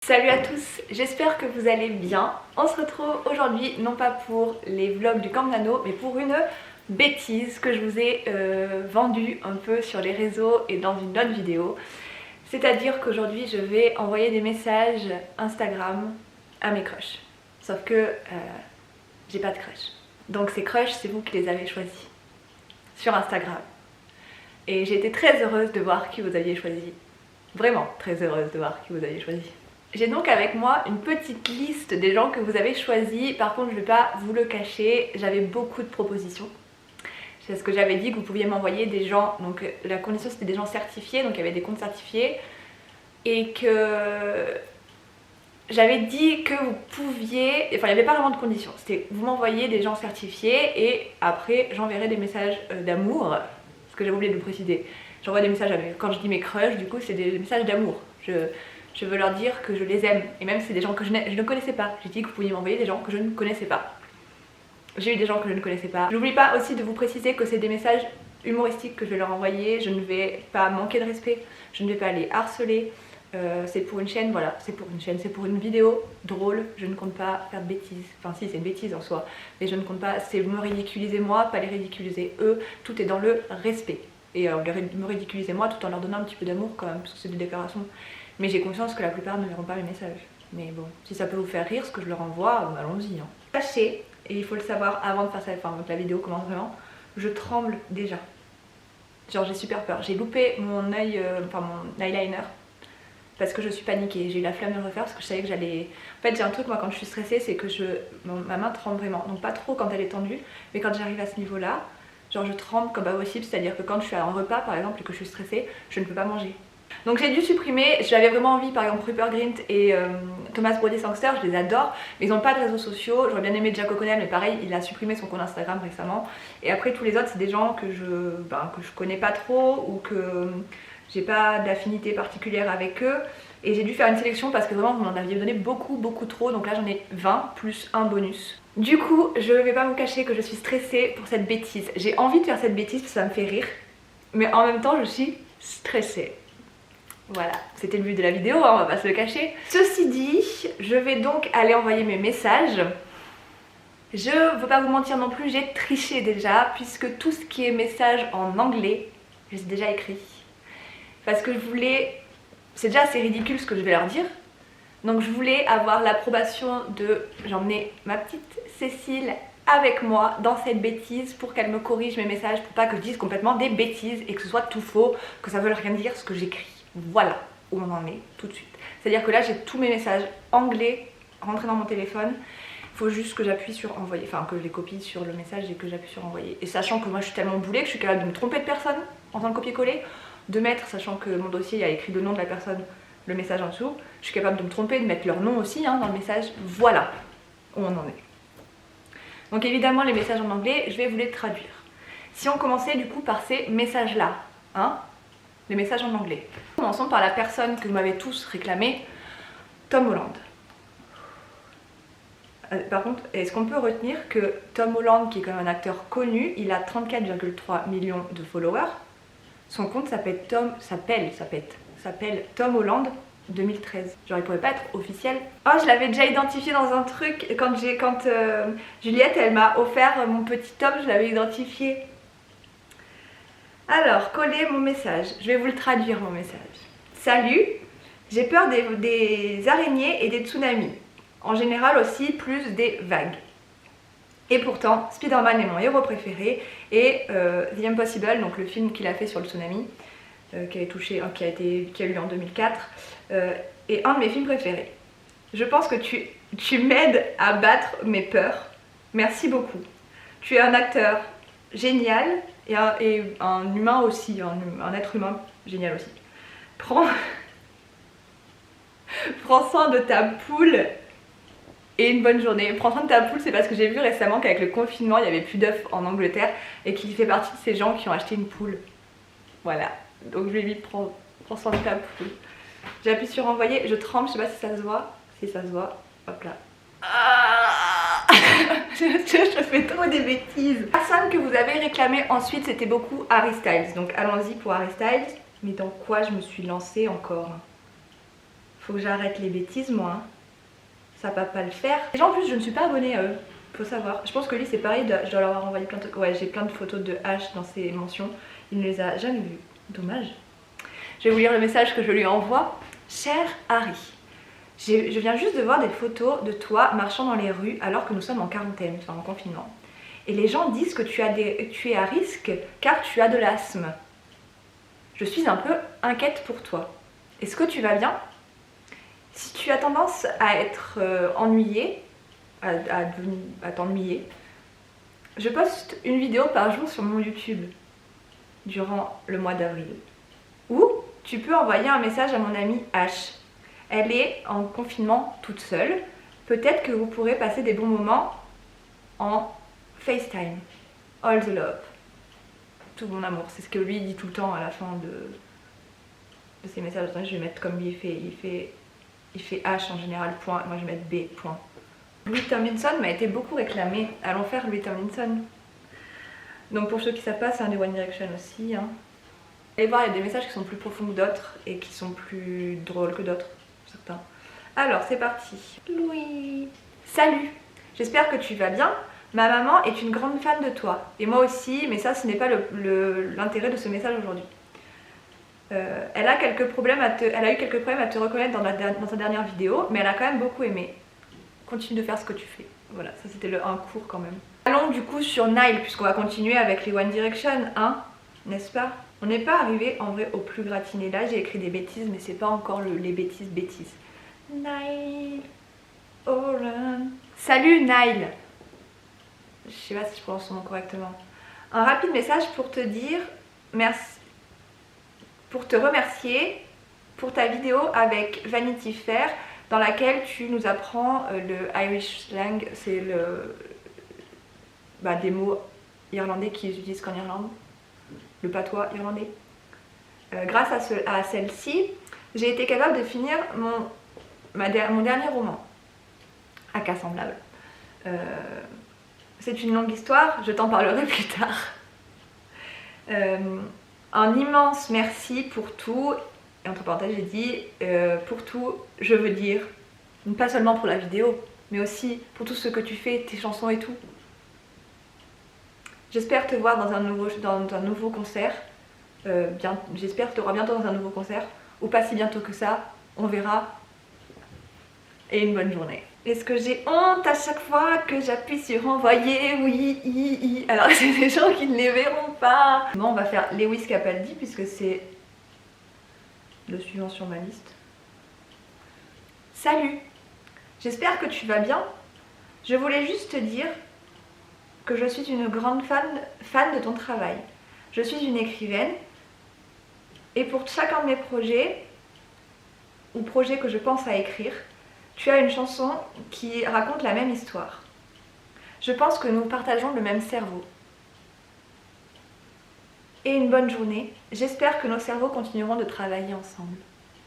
Salut à tous, j'espère que vous allez bien. On se retrouve aujourd'hui non pas pour les vlogs du Camp Nano mais pour une bêtise que je vous ai vendue un peu sur les réseaux et dans une autre vidéo. C'est-à-dire qu'aujourd'hui je vais envoyer des messages Instagram à mes crushs. Sauf que j'ai pas de crush. Donc ces crushs, c'est vous qui les avez choisis sur Instagram. Et j'ai été très heureuse de voir qui vous aviez choisi. Vraiment très heureuse de voir qui vous aviez choisi. J'ai donc avec moi une petite liste des gens que vous avez choisis. Par contre je ne vais pas vous le cacher, j'avais beaucoup de propositions. C'est ce que j'avais dit, que vous pouviez m'envoyer des gens, donc la condition c'était des gens certifiés, donc il y avait des comptes certifiés. Et que j'avais dit que vous pouviez, enfin il n'y avait pas vraiment de condition, c'était vous m'envoyez des gens certifiés et après j'enverrai des messages d'amour, parce que j'avais oublié de le préciser. J'envoie des messages, quand je dis mes crushs, du coup c'est des messages d'amour. Je veux leur dire que je les aime, et même si c'est des gens que je ne connaissais pas. J'ai dit que vous pouviez m'envoyer des gens que je ne connaissais pas. J'ai eu des gens que je ne connaissais pas. J'oublie pas aussi de vous préciser que c'est des messages humoristiques que je vais leur envoyer. Je ne vais pas manquer de respect, je ne vais pas les harceler. C'est pour une chaîne, voilà, c'est pour une chaîne, c'est pour une vidéo drôle. Je ne compte pas faire de bêtises, enfin si c'est une bêtise en soi, mais je ne compte pas, c'est me ridiculiser moi, pas les ridiculiser eux. Tout est dans le respect. Et me ridiculiser moi tout en leur donnant un petit peu d'amour quand même, parce que c'est des déclarations. Mais j'ai conscience que la plupart ne verront pas mes messages. Mais bon, si ça peut vous faire rire ce que je leur envoie, allons-y. Hein. Sachez, et il faut le savoir avant de faire ça, enfin que la vidéo commence vraiment, je tremble déjà. Genre j'ai super peur. J'ai loupé mon œil, enfin mon eyeliner, parce que je suis paniquée. J'ai eu la flemme de le refaire parce que je savais que j'allais... En fait j'ai un truc moi quand je suis stressée, c'est que ma main tremble vraiment. Donc pas trop quand elle est tendue, mais quand j'arrive à ce niveau là, genre je tremble comme pas possible. C'est-à-dire que quand je suis à un repas par exemple et que je suis stressée, je ne peux pas manger. Donc j'ai dû supprimer, j'avais vraiment envie, par exemple Rupert Grint et Thomas Brody Sangster, je les adore, mais ils n'ont pas de réseaux sociaux. J'aurais bien aimé Jack O'Connell, mais pareil, il a supprimé son compte Instagram récemment. Et après tous les autres, c'est des gens que je connais pas trop ou que j'ai pas d'affinité particulière avec eux. Et j'ai dû faire une sélection parce que vraiment vous m'en aviez donné beaucoup trop, donc là j'en ai 20 plus un bonus. Du coup, je vais pas vous cacher que je suis stressée pour cette bêtise. J'ai envie de faire cette bêtise parce que ça me fait rire, mais en même temps je suis stressée. Voilà, c'était le but de la vidéo, hein, on va pas se le cacher. Ceci dit, je vais donc aller envoyer mes messages. Je veux pas vous mentir non plus, j'ai triché déjà, puisque tout ce qui est message en anglais, je les ai déjà écrit. Parce que je voulais... C'est déjà assez ridicule ce que je vais leur dire. Donc je voulais avoir l'approbation de... J'emmenais ma petite Cécile avec moi dans cette bêtise pour qu'elle me corrige mes messages, pour pas que je dise complètement des bêtises et que ce soit tout faux, que ça veuille rien dire ce que j'écris. Voilà où on en est tout de suite. C'est-à-dire que là j'ai tous mes messages anglais rentrés dans mon téléphone. Il faut juste que j'appuie sur envoyer, enfin que je les copie sur le message et que j'appuie sur envoyer. Et sachant que moi je suis tellement boulée que je suis capable de me tromper de personne en faisant le copier-coller, de mettre, sachant que mon dossier a écrit le nom de la personne, le message en dessous, je suis capable de me tromper, de mettre leur nom aussi hein, dans le message. Voilà où on en est. Donc évidemment les messages en anglais, je vais vous les traduire. Si on commençait du coup par ces messages là, hein, les messages en anglais. Commençons par la personne que vous m'avez tous réclamé, Tom Holland. Par contre, est-ce qu'on peut retenir que Tom Holland, qui est quand même un acteur connu, il a 34,3 millions de followers. Son compte s'appelle Tom Holland 2013. Genre il pourrait pas être officiel. Oh, je l'avais déjà identifié dans un truc quand Juliette elle m'a offert mon petit Tom, je l'avais identifié. Alors, coller mon message. Je vais vous le traduire mon message. Salut, j'ai peur des araignées et des tsunamis. En général aussi plus des vagues. Et pourtant, Spider-Man est mon héros préféré et The Impossible, donc le film qu'il a fait sur le tsunami, qui a eu lieu en 2004, est un de mes films préférés. Je pense que tu m'aides à battre mes peurs. Merci beaucoup. Tu es un acteur génial et un humain aussi, un être humain génial aussi. Prends soin de ta poule et une bonne journée. Prends soin de ta poule, c'est parce que j'ai vu récemment qu'avec le confinement il n'y avait plus d'œufs en Angleterre et qu'il fait partie de ces gens qui ont acheté une poule. Voilà, donc je lui ai dit prends soin de ta poule. J'appuie sur envoyer, je tremble, je sais pas si ça se voit. Si ça se voit, hop là. Je fais trop des bêtises. La personne que vous avez réclamé ensuite c'était beaucoup Harry Styles. Donc allons-y pour Harry Styles. Mais dans quoi je me suis lancée encore? Faut que j'arrête les bêtises moi. Ça va pas le faire. Déjà en plus je ne suis pas abonnée à eux. Faut savoir. Je pense que lui c'est pareil, je dois leur avoir envoyé plein de trucs. Ouais, j'ai plein de photos de H dans ses mentions. Il ne les a jamais vues. Dommage. Je vais vous lire le message que je lui envoie. Cher Harry, je viens juste de voir des photos de toi marchant dans les rues alors que nous sommes en quarantaine, enfin en confinement. Et les gens disent que tu es à risque car tu as de l'asthme. Je suis un peu inquiète pour toi. Est-ce que tu vas bien? Si tu as tendance à être ennuyé, à t'ennuyer, je poste une vidéo par jour sur mon YouTube durant le mois d'avril. Ou tu peux envoyer un message à mon amie H. Elle est en confinement toute seule. Peut-être que vous pourrez passer des bons moments en FaceTime. All the love. Tout mon amour. C'est ce que lui dit tout le temps à la fin de ses messages. Attends, je vais mettre comme lui il fait H en général, point. Moi je vais mettre B, point. Louis Tomlinson m'a été beaucoup réclamé. Allons faire Louis Tomlinson. Donc pour ceux qui savent pas, c'est un des One Direction aussi. Hein. Allez voir, il y a des messages qui sont plus profonds que d'autres et qui sont plus drôles que d'autres, certains. Alors c'est parti. Louis. Salut, j'espère que tu vas bien. Ma maman est une grande fan de toi. Et moi aussi, mais ça ce n'est pas l'intérêt de ce message aujourd'hui. Elle a eu quelques problèmes à te reconnaître dans sa dernière vidéo, mais elle a quand même beaucoup aimé. Continue de faire ce que tu fais. Voilà, ça c'était un cours quand même. Allons du coup sur Nile, puisqu'on va continuer avec les One Direction, hein, n'est-ce pas? On n'est pas arrivé en vrai au plus gratiné. Là j'ai écrit des bêtises, mais c'est pas encore les bêtises. Nile, Oran. Salut Nile. Je sais pas si je prononce son nom correctement. Un rapide message pour te dire merci. Pour te remercier pour ta vidéo avec Vanity Fair dans laquelle tu nous apprends le Irish slang, c'est des mots irlandais qu'ils utilisent qu'en Irlande, le patois irlandais. Grâce à celle-ci, j'ai été capable de finir mon dernier roman, Aka semblable. C'est une longue histoire, je t'en parlerai plus tard. Un immense merci pour tout, et entre parenthèses j'ai dit pour tout, je veux dire, pas seulement pour la vidéo, mais aussi pour tout ce que tu fais, tes chansons et tout. J'espère te voir dans un nouveau concert, j'espère te voir bientôt dans un nouveau concert, ou pas si bientôt que ça, on verra, et une bonne journée. Est-ce que j'ai honte à chaque fois que j'appuie sur envoyer? Oui, alors c'est des gens qui ne les verront pas. Bon, on va faire Lewis Capaldi puisque c'est le suivant sur ma liste. Salut, j'espère que tu vas bien. Je voulais juste te dire que je suis une grande fan de ton travail. Je suis une écrivaine et pour chacun de mes projets ou projets que je pense à écrire, tu as une chanson qui raconte la même histoire. Je pense que nous partageons le même cerveau. Et une bonne journée. J'espère que nos cerveaux continueront de travailler ensemble.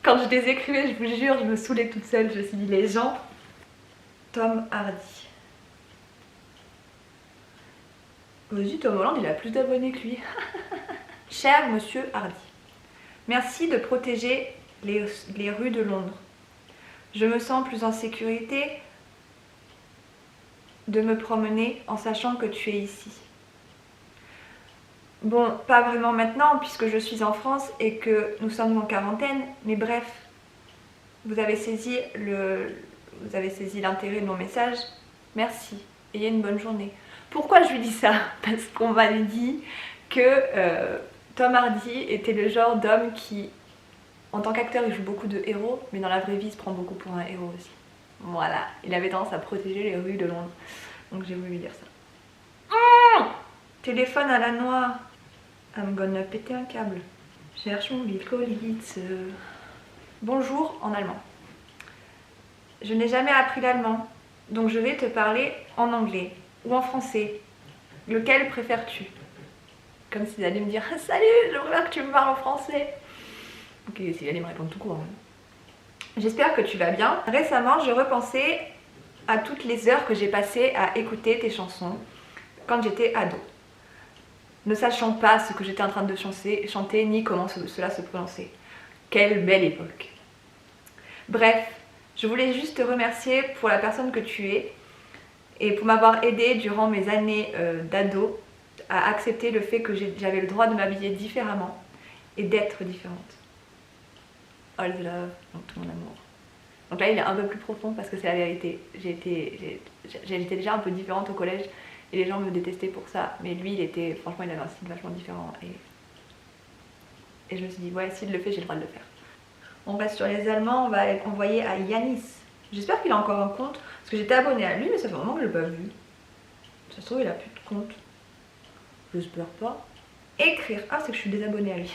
Quand je les écrivais, je vous jure, je me saoulais toute seule. Je me suis dit, les gens... Tom Hardy. Vas-y, Tom Holland, il a plus d'abonnés que lui. Cher monsieur Hardy, merci de protéger les rues de Londres. Je me sens plus en sécurité de me promener en sachant que tu es ici. Bon, pas vraiment maintenant puisque je suis en France et que nous sommes en quarantaine, mais bref, vous avez saisi l'intérêt de mon message. Merci, ayez une bonne journée. Pourquoi je lui dis ça? Parce qu'on m'avait dit que Tom Hardy était le genre d'homme qui... En tant qu'acteur, il joue beaucoup de héros, mais dans la vraie vie, il se prend beaucoup pour un héros aussi. Voilà, il avait tendance à protéger les rues de Londres. Donc j'ai voulu lui dire ça. Téléphone à la noix. I'm gonna péter un câble. Cherche mon Bill Collins. Bonjour en allemand. Je n'ai jamais appris l'allemand, donc je vais te parler en anglais ou en français. Lequel préfères-tu? Comme s'il allait me dire « Salut, je préfère que tu me parles en français !» Ok, s'il allait me répondre tout court. J'espère que tu vas bien. Récemment, je repensais à toutes les heures que j'ai passées à écouter tes chansons quand j'étais ado, ne sachant pas ce que j'étais en train de chanter ni comment cela se prononçait. Quelle belle époque! Bref, je voulais juste te remercier pour la personne que tu es et pour m'avoir aidée durant mes années d'ado à accepter le fait que j'avais le droit de m'habiller différemment et d'être différente. All the love, donc tout mon amour. Donc là il est un peu plus profond parce que c'est la vérité. J'étais déjà un peu différente au collège et les gens me détestaient pour ça. Mais lui franchement il avait un style vachement différent et je me suis dit ouais, s'il le fait j'ai le droit de le faire. On reste sur les Allemands, on va envoyer à Yanis. J'espère qu'il a encore un compte parce que j'étais abonnée à lui mais ça fait vraiment que je l'ai pas vu. Ça se trouve il a plus de compte. J'espère pas. Écrire. Ah, c'est que je suis désabonnée à lui.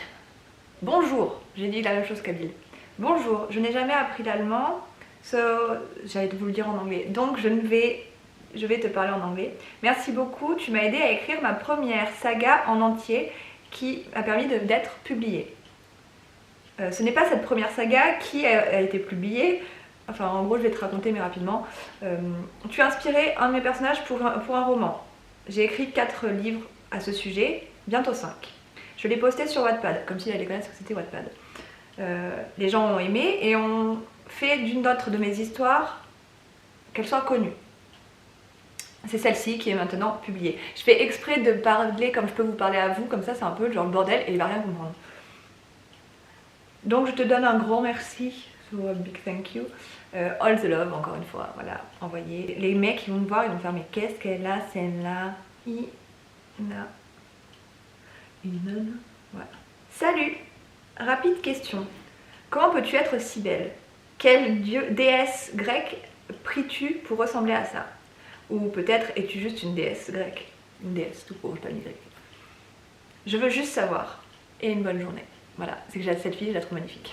Bonjour. J'ai dit la même chose qu'Abil. Bonjour. Je n'ai jamais appris l'allemand. J'allais vous le dire en anglais. Donc je vais te parler en anglais. Merci beaucoup. Tu m'as aidé à écrire ma première saga en entier qui a permis d'être publiée. Ce n'est pas cette première saga qui a été publiée. Enfin, en gros, je vais te raconter mais rapidement. Tu as inspiré un de mes personnages pour un roman. J'ai écrit 4 livres à ce sujet, bientôt 5. Je l'ai posté sur Wattpad, comme s'il allait connaître ce que c'était Wattpad. Les gens ont aimé et ont fait d'une autre de mes histoires qu'elle soit connue. C'est celle-ci qui est maintenant publiée. Je fais exprès de parler comme je peux vous parler à vous, comme ça c'est un peu genre le bordel et il va rien comprendre. Donc je te donne un grand merci, so a big thank you. All the love, encore une fois, voilà, envoyé. Les mecs qui vont me voir, ils vont faire mais qu'est-ce qu'elle a celle-là? Voilà. Salut! Rapide question. Comment peux-tu être si belle? Quelle déesse grecque pries-tu pour ressembler à ça? Ou peut-être es-tu juste une déesse grecque? Une déesse tout court, pas une grecque. Je veux juste savoir. Et une bonne journée. Voilà, c'est que j'ai cette fille, je la trouve magnifique.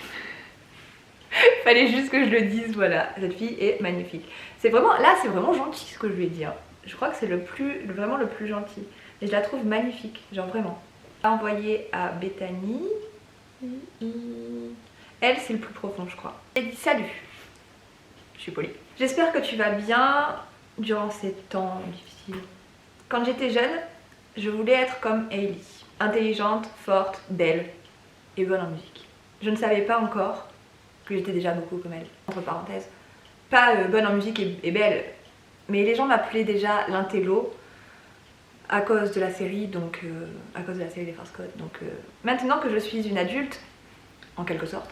Fallait juste que je le dise, voilà, cette fille est magnifique. C'est vraiment, là c'est vraiment gentil ce que je lui ai dit. Hein. Je crois que c'est vraiment le plus gentil. Et je la trouve magnifique, genre vraiment. Envoyé à Bethany. Elle c'est le plus profond je crois. Elle dit salut. Je suis polie. J'espère que tu vas bien durant ces temps difficiles. Quand j'étais jeune, je voulais être comme Hailey. Intelligente, forte, belle et bonne en musique. Je ne savais pas encore que j'étais déjà beaucoup comme elle. Entre parenthèses. Pas bonne en musique et belle. Mais les gens m'appelaient déjà l'intello. À cause de la série, donc à cause de la série des Force Code. Donc maintenant que je suis une adulte, en quelque sorte,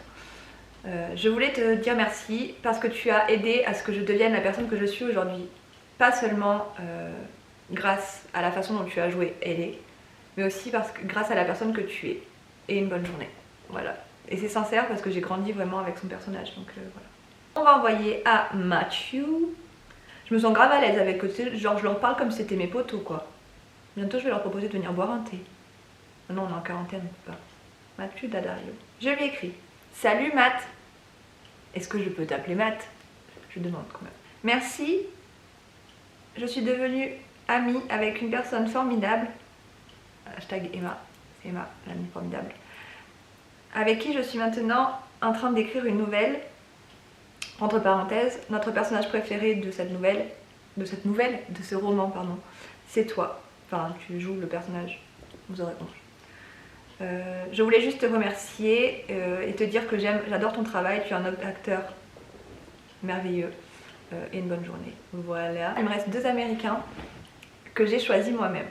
je voulais te dire merci parce que tu as aidé à ce que je devienne la personne que je suis aujourd'hui. Pas seulement grâce à la façon dont tu as joué Ellie, mais aussi grâce à la personne que tu es. Et une bonne journée. Voilà. Et c'est sincère parce que j'ai grandi vraiment avec son personnage. Donc voilà. On va envoyer à Matthew. Je me sens grave à l'aise avec eux. Genre je leur parle comme si c'était mes potos quoi. Bientôt je vais leur proposer de venir boire un thé. Non, on est en quarantaine, on peut pas. Mathieu Dadario. Je lui écris. Salut Matt. Est-ce que je peux t'appeler Matt? Je demande quand même. Merci. Je suis devenue amie avec une personne formidable. Hashtag Emma. C'est Emma, l'amie formidable. Avec qui je suis maintenant en train d'écrire une nouvelle. Entre parenthèses, notre personnage préféré de ce roman, pardon, c'est toi. Enfin, tu joues le personnage, vous aurez compris. Je voulais juste te remercier et te dire que j'adore ton travail, tu es un acteur merveilleux et une bonne journée. Voilà. Il me reste 2 Américains que j'ai choisis moi-même.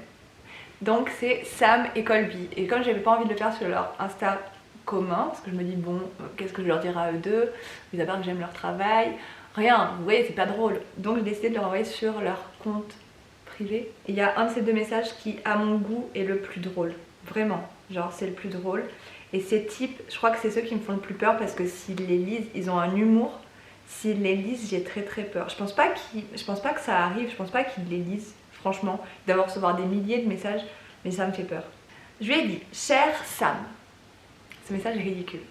Donc c'est Sam et Colby. Et comme j'avais pas envie de le faire sur leur Insta commun, parce que je me dis bon, qu'est-ce que je leur dirai à eux deux, mis à part que j'aime leur travail, rien, vous voyez, c'est pas drôle. Donc j'ai décidé de leur envoyer sur leur compte privé. Il y a un de ces 2 messages qui, à mon goût, est le plus drôle. Vraiment, genre c'est le plus drôle. Et ces types, je crois que c'est ceux qui me font le plus peur parce que s'ils les lisent, ils ont un humour. S'ils les lisent, j'ai très peur. Je pense pas que ça arrive, je pense pas qu'ils les lisent, franchement. Ils doivent recevoir des milliers de messages, mais ça me fait peur. Je lui ai dit, cher Sam, ce message est ridicule.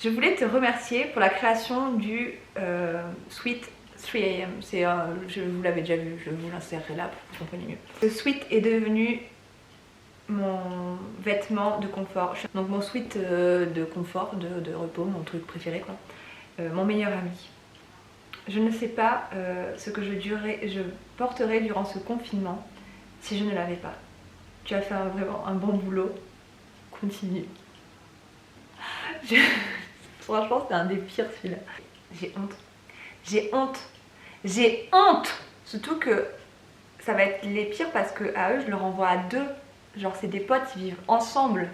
Je voulais te remercier pour la création du Sweet 3am. Je vous l'avais déjà vu, je vous l'insérerai là pour que vous compreniez mieux. Le Sweet est devenu mon vêtement de confort. Donc mon sweat de confort, de repos, mon truc préféré quoi. Mon meilleur ami. Je ne sais pas ce que je porterais durant ce confinement si je ne l'avais pas. Tu as fait vraiment un bon boulot. Continue. Franchement, c'était un des pires celui-là. J'ai honte. J'ai honte. J'ai honte. Surtout que ça va être les pires parce que à eux, je leur envoie à deux. Genre, c'est des potes, ils vivent ensemble.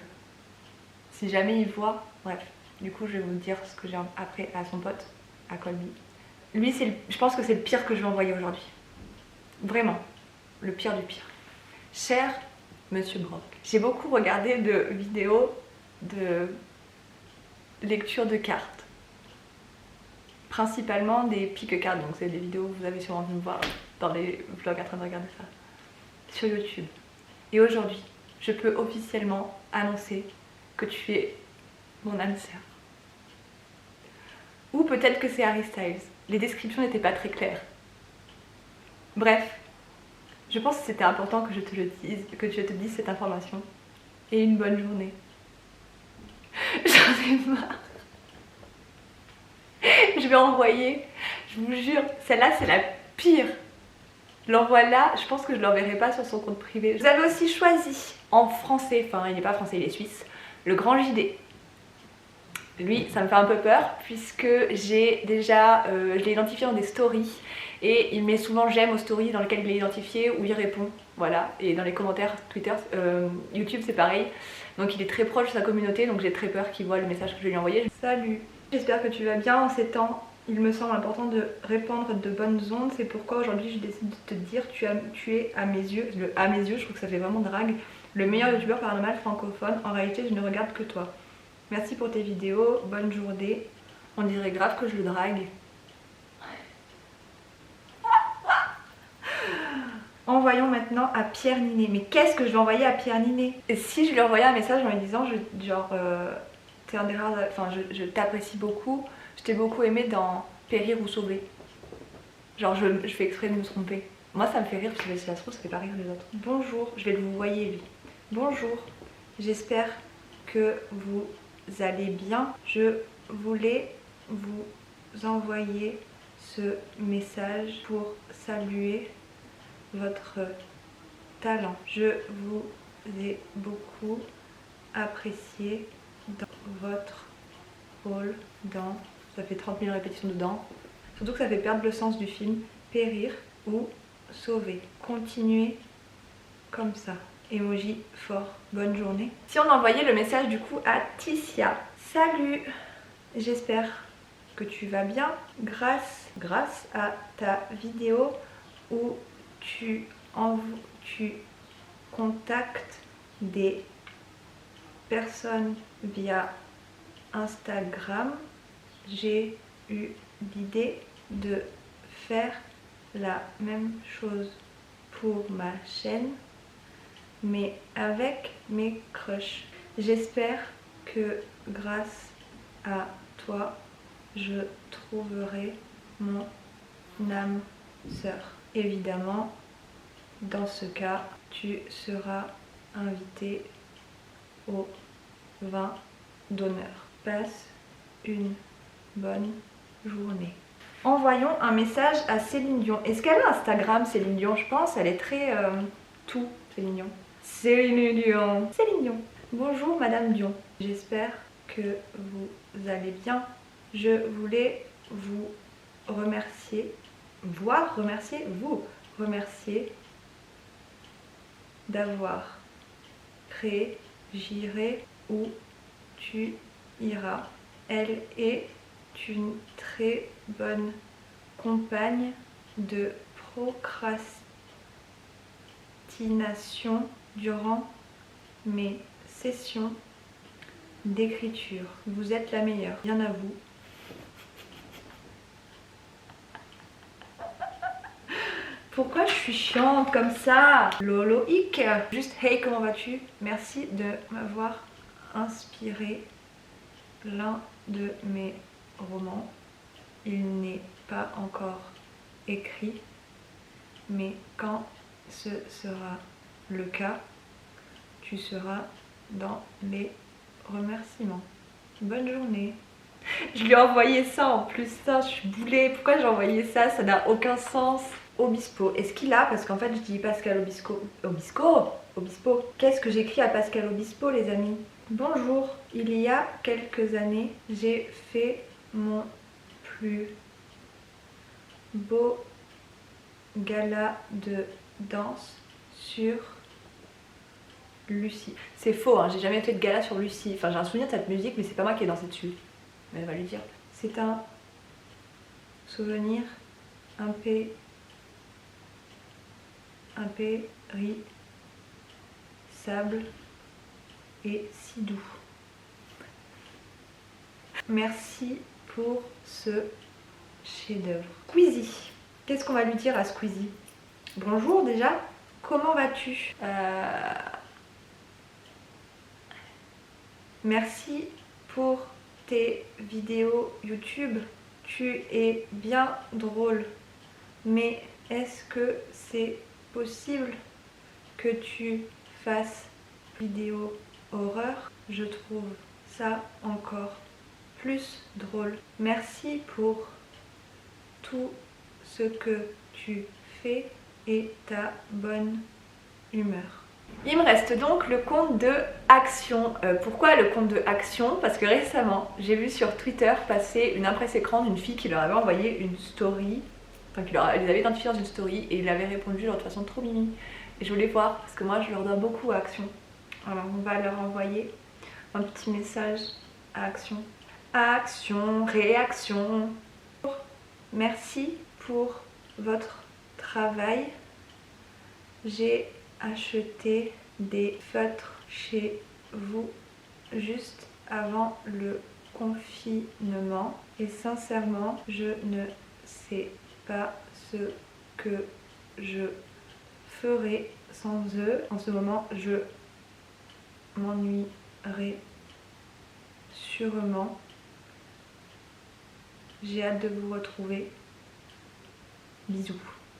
Si jamais ils voient. Bref. Du coup, je vais vous dire ce que j'ai après à son pote, à Colby. Lui, je pense que c'est le pire que je vais envoyer aujourd'hui. Vraiment. Le pire du pire. Cher Monsieur Brock, j'ai beaucoup regardé de vidéos de lecture de cartes. Principalement des pique-cartes, donc c'est des vidéos que vous avez sûrement vu me voir dans les vlogs en train de regarder ça. Sur YouTube. Et aujourd'hui, je peux officiellement annoncer que tu es mon âme sœur. Ou peut-être que c'est Harry Styles. Les descriptions n'étaient pas très claires. Bref, je pense que c'était important que je te le dise, que je te dise cette information. Et une bonne journée. J'en ai marre. Je vais envoyer, je vous jure, celle-là c'est la pire. Je l'envoie là, je pense que je ne l'enverrai pas sur son compte privé. Vous avez aussi choisi en français, enfin il n'est pas français, il est suisse, le grand JD. Lui, ça me fait un peu peur puisque j'ai déjà, je l'ai identifié dans des stories et il met souvent j'aime aux stories dans lesquelles il est identifié ou il répond, voilà. Et dans les commentaires Twitter, YouTube c'est pareil. Donc il est très proche de sa communauté, donc j'ai très peur qu'il voit le message que je vais lui envoyer. Salut, j'espère que tu vas bien en ces temps. Il me semble important de répandre de bonnes ondes, c'est pourquoi aujourd'hui je décide de te dire tu es à mes yeux, je trouve que ça fait vraiment drague, le meilleur youtubeur paranormal francophone. En réalité je ne regarde que toi. Merci pour tes vidéos, bonne journée. On dirait grave que je le drague. Envoyons maintenant à Pierre Ninet. Mais qu'est-ce que je vais envoyer à Pierre Ninet? Et si je lui envoyais un message en lui disant t'es un des rares, enfin je t'apprécie beaucoup, je t'ai beaucoup aimé dans Périr ou Sauver. Genre je fais exprès de me tromper. Moi ça me fait rire parce que si ça se trouve ça fait pas rire les autres. Bonjour, je vais le vous voyer lui. Bonjour, j'espère que vous allez bien. Je voulais vous envoyer ce message pour saluer votre talent. Je vous ai beaucoup apprécié dans votre rôle dans... Ça fait 30 000 répétitions dedans. Surtout que ça fait perdre le sens du film. Périr ou sauver. Continuez comme ça. Emoji fort. Bonne journée. Si on envoyait le message du coup à Ticia. Salut, j'espère que tu vas bien. Grâce à ta vidéo où tu contactes des personnes via Instagram, j'ai eu l'idée de faire la même chose pour ma chaîne, mais avec mes crushs. J'espère que grâce à toi, je trouverai mon âme sœur. Évidemment, dans ce cas, tu seras invité au vin d'honneur. Passe une bonne journée. Envoyons un message à Céline Dion. Est-ce qu'elle a Instagram, Céline Dion? Je pense, elle est très tout, Céline Dion. Céline Dion. Céline Dion. Bonjour Madame Dion. J'espère que vous allez bien. Je voulais vous remercier, remercier d'avoir créé J'irai où tu iras. Elle est une très bonne compagne de procrastination durant mes sessions d'écriture. Vous êtes la meilleure. Bien à vous. Pourquoi je suis chiante comme ça? Loloïque. Juste hey, comment vas-tu? Merci de m'avoir inspiré l'un de mes romans. Il n'est pas encore écrit, mais quand ce sera le cas, tu seras dans les remerciements. Bonne journée. Je lui ai envoyé ça en plus, ça, je suis boulée. Pourquoi j'ai envoyé ça? Ça n'a aucun sens. Obispo, est-ce qu'il a? Parce qu'en fait je dis Pascal Obispo. Qu'est-ce que j'écris à Pascal Obispo les amis? Bonjour, Il y a quelques années, j'ai fait mon plus beau gala de danse sur Lucie. C'est faux, hein, j'ai jamais fait de gala sur Lucie. Enfin, j'ai un souvenir de cette musique, mais c'est pas moi qui ai dansé dessus. Mais elle va lui dire. C'est un souvenir impérissable et si doux. Merci pour ce chef-d'œuvre. Squeezie. Qu'est-ce qu'on va lui dire à Squeezie? Bonjour déjà, comment vas-tu? Merci pour tes vidéos YouTube. Tu es bien drôle. Mais est-ce que c'est possible que tu fasses vidéo horreur? Je trouve ça encore plus drôle. Merci pour tout ce que tu fais et ta bonne humeur. Il me reste donc le compte de Action. Pourquoi le compte de Action? Parce que récemment, j'ai vu sur Twitter passer une impresse écran d'une fille qui leur avait envoyé une story, enfin qui les avait identifiés dans une story et il avait répondu genre de façon trop mimi. Et je voulais voir parce que moi je leur dois beaucoup à Action. Alors on va leur envoyer un petit message à Action. Action, réaction. Merci pour votre travail. J'ai acheté des feutres chez vous juste avant le confinement et sincèrement je ne sais pas ce que je ferai sans eux. En ce moment je m'ennuierai sûrement. J'ai hâte de vous retrouver. Bisous.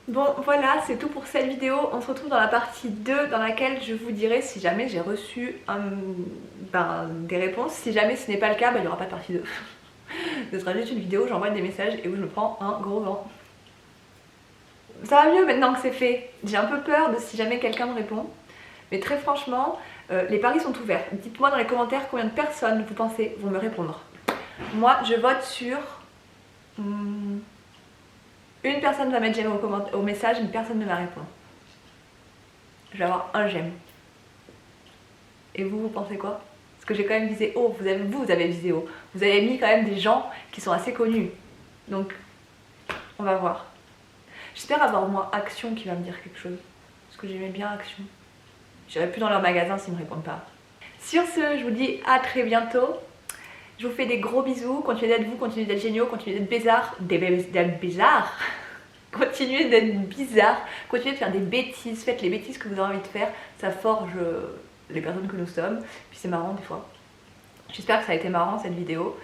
Bon voilà, c'est tout pour cette vidéo. On se retrouve dans la partie 2 dans laquelle je vous dirai si jamais j'ai reçu des réponses. Si jamais ce n'est pas le cas, il n'y aura pas de partie 2. Ce sera juste une vidéo où j'envoie des messages et où je me prends un gros vent. Ça va mieux maintenant que c'est fait. J'ai un peu peur de si jamais quelqu'un me répond. Mais très franchement, les paris sont ouverts. Dites-moi dans les commentaires combien de personnes vous pensez vont me répondre. Moi, je vote sur... Une personne va mettre j'aime au message, une personne ne va répondre. Je vais avoir un j'aime. Et vous pensez quoi? Parce que j'ai quand même visé haut, vous avez visé haut. Vous avez mis quand même des gens qui sont assez connus. Donc, on va voir. J'espère avoir au moins Action qui va me dire quelque chose. Parce que j'aimais bien Action. J'irai plus dans leur magasin s'ils ne me répondent pas. Sur ce, je vous dis à très bientôt. Je vous fais des gros bisous, continuez d'être vous, continuez d'être géniaux, continuez d'être bizarres, continuez d'être bizarres, continuez de faire des bêtises, faites les bêtises que vous avez envie de faire, ça forge les personnes que nous sommes, puis c'est marrant des fois. J'espère que ça a été marrant cette vidéo,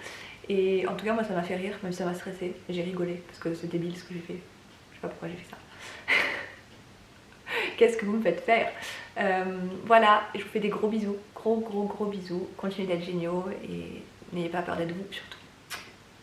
et en tout cas moi ça m'a fait rire, même si ça m'a stressé, et j'ai rigolé, parce que c'est débile ce que j'ai fait, je sais pas pourquoi j'ai fait ça. Qu'est-ce que vous me faites faire? Voilà, je vous fais des gros bisous, gros bisous, continuez d'être géniaux, et n'ayez pas peur d'être vous surtout.